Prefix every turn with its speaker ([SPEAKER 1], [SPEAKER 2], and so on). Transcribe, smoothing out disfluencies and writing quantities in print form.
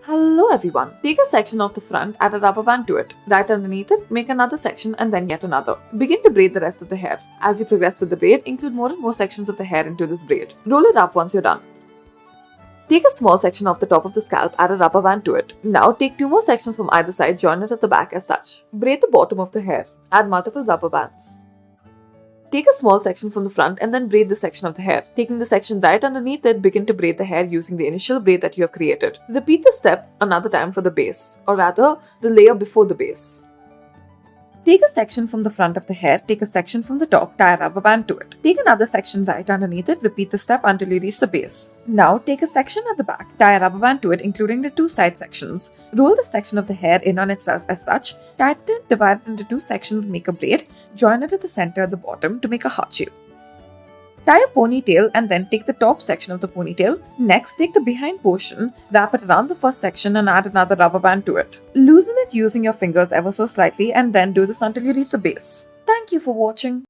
[SPEAKER 1] Hello everyone. Take a section of the front, add a rubber band to it. Right underneath it, make another section and then yet another. Begin to braid the rest of the hair. As you progress with the braid, include more and more sections of the hair into this braid. Roll it up once you're done. Take a small section off the top of the scalp, add a rubber band to it. Now take two more sections from either side, join it at the back as such. Braid the bottom of the hair. Add multiple rubber bands. Take a small section from the front and then braid the section of the hair. Taking the section right underneath it, begin to braid the hair using the initial braid that you have created. Repeat the step another time for the base, or rather, the layer before the base. Take a section from the front of the hair, take a section from the top, tie a rubber band to it. Take another section right underneath it, repeat the step until you reach the base. Now take a section at the back, tie a rubber band to it including the two side sections. Roll the section of the hair in on itself as such, tighten it, divide it into two sections, make a braid, join it at the center at the bottom to make a heart shape. Tie a ponytail and then take the top section of the ponytail. Next, take the behind portion, wrap it around the first section and add another rubber band to it. Loosen it using your fingers ever so slightly and then do this until you reach the base. Thank you for watching.